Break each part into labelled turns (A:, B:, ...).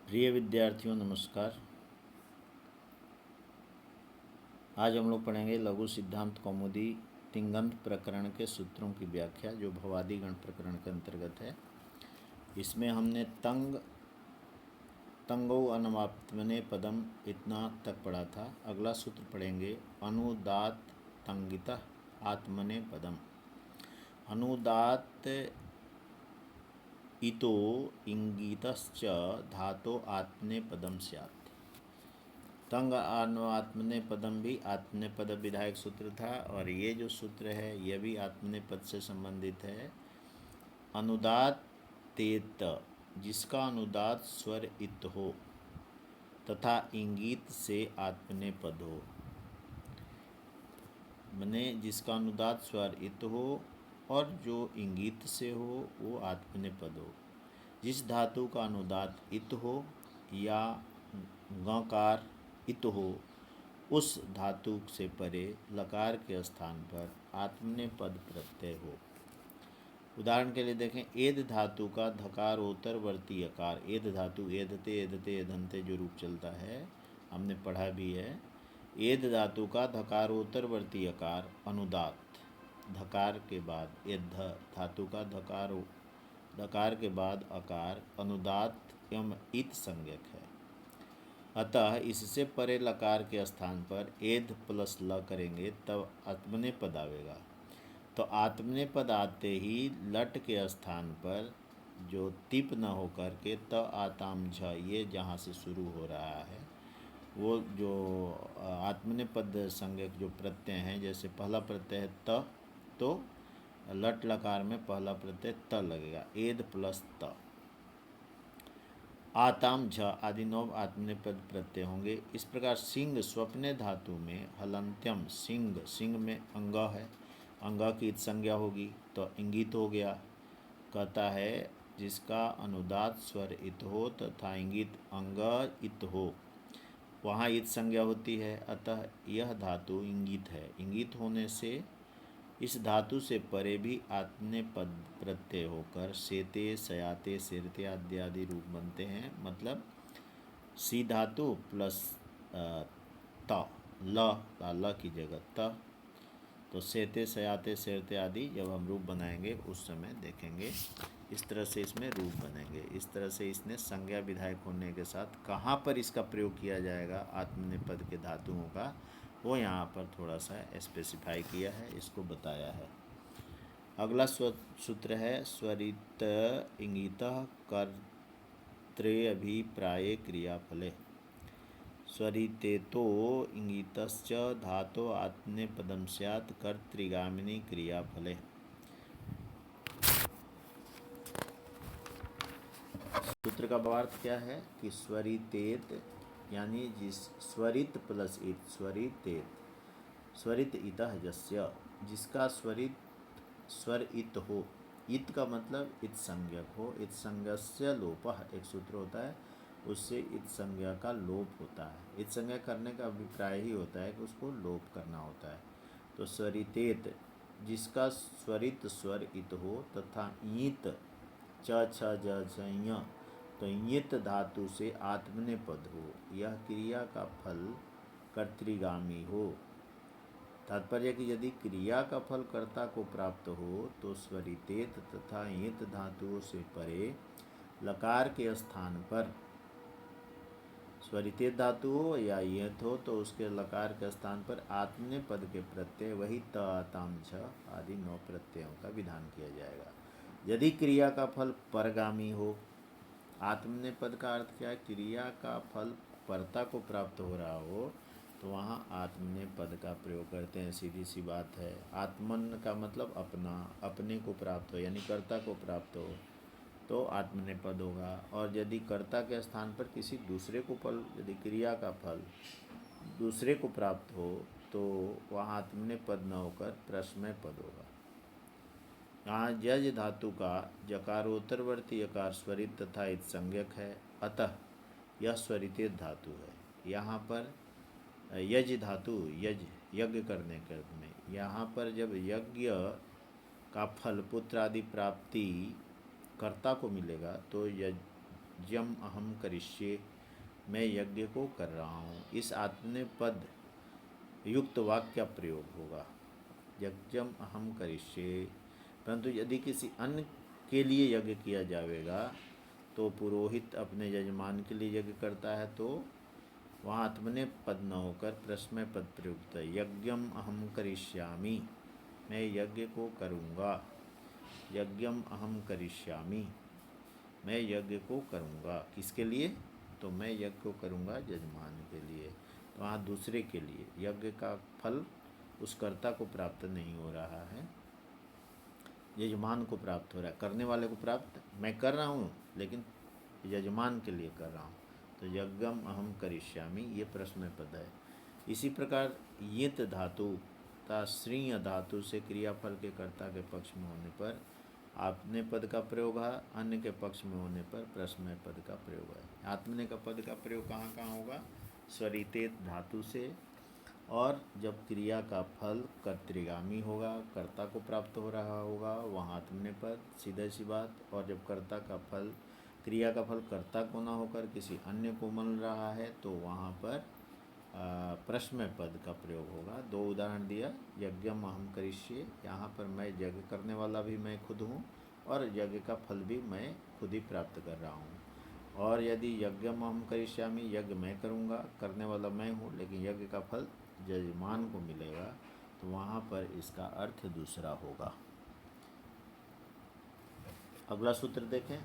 A: प्रिय विद्यार्थियों नमस्कार। आज हम लोग पढ़ेंगे लघु सिद्धांत कौमुदी तिङन्त प्रकरण के सूत्रों की व्याख्या, जो भवादी गण प्रकरण के अंतर्गत है। इसमें हमने तंगौ अनवाप्तमने पदम इतना तक पढ़ा था। अगला सूत्र पढ़ेंगे अनुदात तंगितः आत्मने पदम। अनुदात इतो इंगितश्च धातो आत्मने पदम स्यात्। तंग आत्मने पदम भी आत्मने पद विधायक सूत्र था, और ये जो सूत्र है यह भी आत्मने पद से संबंधित है। अनुदात तेत, जिसका अनुदात स्वर इत हो तथा इंगित से आत्मने पद हो, मने जिसका अनुदात स्वर इत हो और जो इंगित से हो वो आत्मने पद हो। जिस धातु का अनुदात इत हो या गकार इत हो, उस धातु से परे लकार के स्थान पर आत्मने पद प्रत्यय हो। उदाहरण के लिए देखें, एद धातु का धकारोत्तरवर्ती अकार, एद धातु एदते एदते एदंते जो रूप चलता है हमने पढ़ा भी है। एद धातु का धकारोत्तरवर्ती अकार अनुदात, धकार के बाद एद धातु का धकार के बाद अकार अनुदात एवं इत संज्ञक है। अतः इससे परे लकार के स्थान पर एद प्लस ल करेंगे तब आत्मने पद आवेगा। तो आत्मने पद आते ही लट के स्थान पर जो तिप न होकर के त आताम झ, ये जहाँ से शुरू हो रहा है वो जो आत्मने पद संज्ञक जो प्रत्यय हैं, जैसे पहला प्रत्यय है त, तो लट लकार में पहला प्रत्यय त लगेगा, एद प्लस त। आताम झ आदि 9 आत्मने पद प्रत्यय होंगे। इस प्रकार सिंह स्वप्ने धातु में हलंत्यम सिंह, सिंह में अंग है, अंग की इत संज्ञा होगी तो इंगित हो गया। कहता है जिसका अनुदात स्वर इत हो तथा इंगित अंग इत हो, वहाँ इत संज्ञा होती है, अतः यह धातु इंगित है। इंगित होने से इस धातु से परे भी आत्मने पद प्रत्यय होकर सेते सयाते सिरते आदि रूप बनते हैं। मतलब सी धातु प्लस त, ल की जगह त, तो सेते सयाते सिरते आदि जब हम रूप बनाएंगे उस समय देखेंगे इस तरह से इसमें रूप बनेंगे। इस तरह से इसने संज्ञा विधायक होने के साथ कहाँ पर इसका प्रयोग किया जाएगा आत्मने पद के धातुओं का, वो यहाँ पर थोड़ा सा स्पेसिफाई किया है, इसको बताया है। अगला सूत्र है स्वरित इंगित कर्त्रे अभिप्राये क्रियाफले। स्वरितेतो इंगितश्च धातो आत्मने पदम स्यात् कर्तृगामिनी क्रियाफले। सूत्र का भावार्थ क्या है कि स्वरितेत यानी जिस स्वरित प्लस इत, स्वरितेत स्वरित इतः जस्य, जिसका स्वरित स्वर इत हो, इत का मतलब इत संज्ञक हो, इत संज्ञस्य लोपः एक सूत्र होता है, उससे इत संज्ञा का लोप होता है। इत संज्ञा करने का अभिप्राय ही होता है कि उसको लोप करना होता है। तो स्वरितेत जिसका स्वरित स्वर इत हो तथा ईत च छ ज झ ञ, तो ईत धातु से आत्मने पद हो, यह क्रिया का फल कर्तृगामी हो। तात्पर्य कि यदि क्रिया का फल कर्ता को प्राप्त हो तो स्वरितेत तथा ईत धातुओं से परे लकार के स्थान पर, स्वरितेत धातु हो या ईत हो तो उसके लकार के स्थान पर आत्मने पद के प्रत्यय वही त आताम झ आदि 9 प्रत्ययों का विधान किया जाएगा। यदि क्रिया का फल परगामी हो, आत्मने पद का अर्थ क्या है, क्रिया का फल कर्ता को प्राप्त हो रहा हो तो वहाँ आत्मने पद का प्रयोग करते हैं, सीधी सी बात है। आत्मन का मतलब अपना, अपने को प्राप्त हो यानी कर्ता को प्राप्त हो तो आत्मने पद होगा। और यदि कर्ता के स्थान पर किसी दूसरे को फल, यदि क्रिया का फल दूसरे को प्राप्त हो तो वहाँ आत्मने पद न होकर प्रश्मय पद होगा। यहाँ यज धातु का जकारोत्तरवर्ती अकार स्वरित तथा इत संज्ञक है, अतः यह स्वरितेत धातु है। यहाँ पर यज धातु, यज यज्ञ करने के अर्थ में, यहाँ पर जब यज्ञ का फल पुत्र आदि प्राप्ति कर्ता को मिलेगा तो यज्ञम अहम करिष्ये, मैं यज्ञ को कर रहा हूँ। इस आत्मनेपद युक्त वाक्य का प्रयोग होगा, यज्ञम अहम करिष्ये। परंतु यदि किसी अन्य के लिए यज्ञ किया जाएगा तो पुरोहित अपने यजमान के लिए यज्ञ करता है, तो वहाँ आत्मनेपद न होकर प्रश्नय पद प्रयुक्त है, यज्ञम अहम करिष्यामि, मैं यज्ञ को करूँगा। यज्ञम अहम करिष्यामि, मैं यज्ञ को करूँगा। किसके लिए? तो मैं यज्ञ को करूँगा यजमान के लिए। तो वहाँ दूसरे के लिए यज्ञ का फल उस कर्ता को प्राप्त नहीं हो रहा है, यजमान को प्राप्त हो रहा है। करने वाले को प्राप्त, मैं कर रहा हूँ लेकिन यजमान के लिए कर रहा हूँ। तो यज्ञम अहम करिष्यामि ये प्रश्न पद है। इसी प्रकार यित धातु तथा श्रीय धातु से क्रियाफल के कर्ता के पक्ष में होने पर आत्मने पद का प्रयोग है, अन्य के पक्ष में होने पर प्रश्नय पद का प्रयोग है। आत्मने का पद का प्रयोग कहाँ कहाँ होगा? स्वरितेत धातु से, और जब क्रिया का फल कर्तृगामी होगा, कर्ता को प्राप्त हो रहा होगा, वहाँ आत्मने पद सीधे सी बात। और जब कर्ता का फल, क्रिया का फल कर्ता को ना होकर किसी अन्य को मिल रहा है तो वहाँ पर प्रश्नय पद का प्रयोग होगा। दो उदाहरण दिया, यज्ञम अहम करिष्ये, यहाँ पर मैं यज्ञ करने वाला भी मैं खुद हूँ और यज्ञ का फल भी मैं खुद ही प्राप्त कर रहा हूँ। और यदि यज्ञम अहम करिष्यामि, यज्ञ मैं करूँगा, करने वाला मैं हूँ, लेकिन यज्ञ का फल यजमान को मिलेगा, तो वहाँ पर इसका अर्थ दूसरा होगा। अगला सूत्र देखें,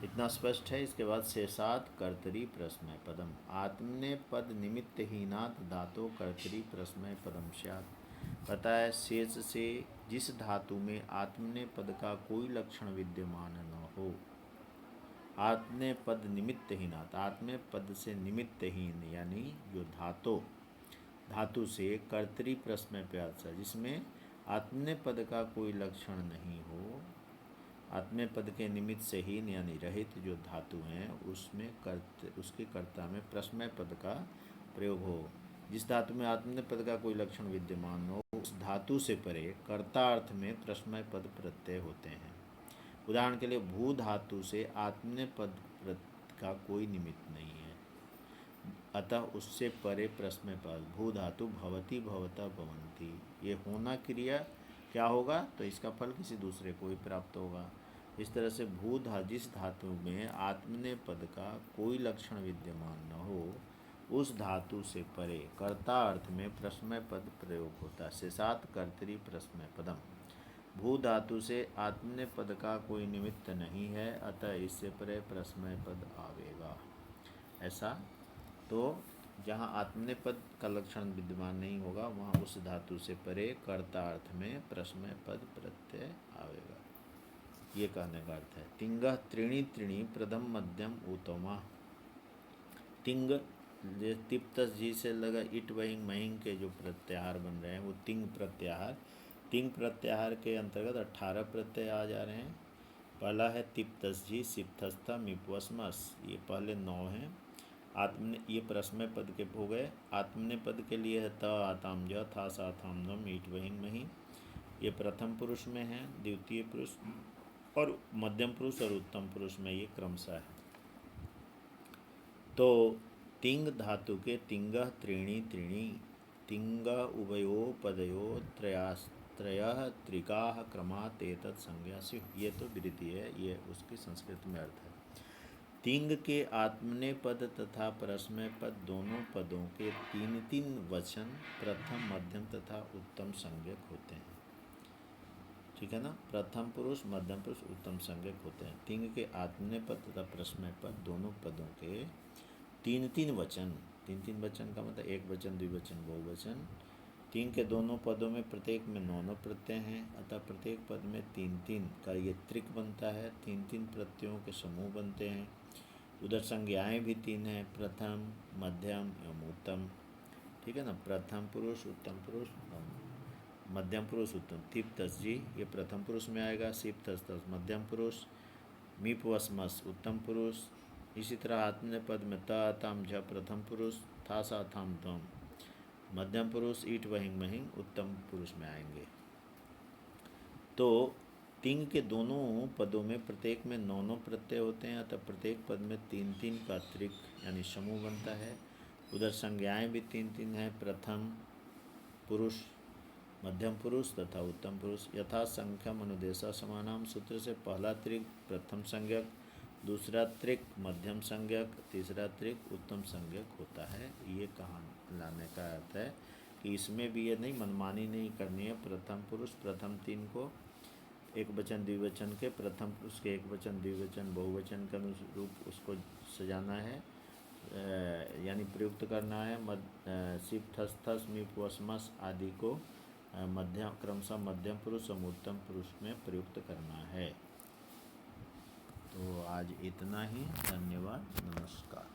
A: इतना स्पष्ट है। इसके बाद शेषात कर्तरी प्रश्नय पदम, आत्मने पद निमित्त हीनात धातु कर्तरी प्रश्नय पदम स्यात्। पता है शेष से जिस धातु में आत्मने पद का कोई लक्षण विद्यमान न हो, आत्मने पद निमित्त हीनात, आत्मने पद से निमित्तहीन यानी जो धातु से कर्तरी प्रश्नय पद, जिसमें आत्मने पद का कोई लक्षण नहीं हो, आत्मने पद के निमित्त से हीन यानी रहित जो धातु हैं उसमें उसके कर्ता में प्रश्नय पद का प्रयोग हो। जिस धातु में आत्मने पद का कोई लक्षण विद्यमान हो, उस धातु से परे कर्ता अर्थ में प्रश्नय पद प्रत्यय होते हैं। उदाहरण के लिए भू धातु से आत्मने पद का कोई निमित्त नहीं है, अतः उससे परे प्रश्नय पद। भू धातु भवति भवता भवन्ति, ये होना क्रिया क्या होगा? तो इसका फल किसी दूसरे को ही प्राप्त होगा। इस तरह से जिस धातु में आत्मने पद का कोई लक्षण विद्यमान न हो, उस धातु से परे कर्ता अर्थ में प्रश्नय पद प्रयोग होता है। शेषात कर्तरी प्रश्नय पदम, भू धातु से आत्मने पद का कोई निमित्त नहीं है, अतः इससे परे प्रश्नय पद आवेगा। ऐसा तो जहाँ आत्मने पद का लक्षण विद्यमान नहीं होगा, वहाँ उस धातु से परे कर्ता अर्थ में प्रश्नय पद प्रत्यय आवेगा। ये कहने का अर्थ है। तिंग त्रीणी त्रीणी प्रथम मध्यम उत्तमा, तिंग तिप्तस जी से लगा इट वहिंग महिंग के जो प्रत्याहार बन रहे हैं वो तिंग प्रत्याहार। तिंग प्रत्याहार के अंतर्गत 18 प्रत्यय आ जा रहे हैं। पहला है तिप्तस जी, सिप्थस्था, मिपवस्मस, ये पहले 9 हैं। आत्मने, ये प्रश्नय पद के हो गए। आत्मने पद के लिए है त आताम ज, था साथाम नम, ईट वहिंग मही, ये प्रथम पुरुष में है, द्वितीय पुरुष और मध्यम पुरुष और उत्तम पुरुष में ये क्रमशः है। तो तिंग धातु के तिंग त्रीणी त्रीणी, तिंग उभयो पदयो त्रयः त्रिकाः क्रमात् एतत् संज्ञा स्युः, ये तो वृद्धि है, ये उसकी संस्कृत में अर्थ है। तिंग के आत्मने पद तथा प्रश्नय पद दोनों पदों के 3 वचन प्रथम मध्यम तथा उत्तम संज्ञक होते हैं। ठीक है ना, प्रथम पुरुष मध्यम पुरुष उत्तम संज्ञक होते हैं। तिंग के आत्मने पद तथा प्रश्नय पद दोनों पदों के 3 वचन, 3 वचन का मतलब एक वचन, द्विवचन, बहुवचन। तिंग के दोनों पदों में प्रत्येक में 9 प्रत्यय हैं, अतः प्रत्येक पद में 3 का ये त्रिक बनता है। 3 प्रत्ययों के समूह बनते हैं। उधर संज्ञाएँ भी 3 हैं, प्रथम, मध्यम एवं उत्तम। ठीक है ना, प्रथम पुरुष, उत्तम पुरुष, मध्यम पुरुष, उत्तम। तिप्तस जी ये प्रथम पुरुष में आएगा, सिप्तस मध्यम पुरुष, मीपवस्मस उत्तम पुरुष। इसी तरह आत्मने पद में त ताम झ प्रथम पुरुष, था सा थाम तम मध्यम पुरुष, ईट वहिंग महिंग उत्तम पुरुष में आएंगे। तो तिंग के दोनों पदों में प्रत्येक में 9 प्रत्यय होते हैं, अतः प्रत्येक पद में 3 का अतिरिक्त यानी समूह बनता है। उधर संज्ञाएं भी 3 हैं, प्रथम पुरुष, मध्यम पुरुष तथा उत्तम पुरुष। यथा संख्यम अनुदेशा समानाम सूत्र से पहला त्रिक प्रथम संज्ञक, दूसरा त्रिक मध्यम संज्ञक, तीसरा त्रिक उत्तम संज्ञक होता है। ये कहानी लाने का अर्थ है कि इसमें भी ये नहीं मनमानी नहीं करनी है। प्रथम पुरुष प्रथम 3 को एक वचन द्विवचन के, प्रथम पुरुष के एक वचन द्विवचन बहुवचन के अनुरूप उसको सजाना है, यानी प्रयुक्त करना है। सिप थस थस मिप वसमस आदि को मध्यम क्रमशः मध्यम पुरुष और उत्तम पुरुष में प्रयुक्त करना है। तो आज इतना ही, धन्यवाद, नमस्कार।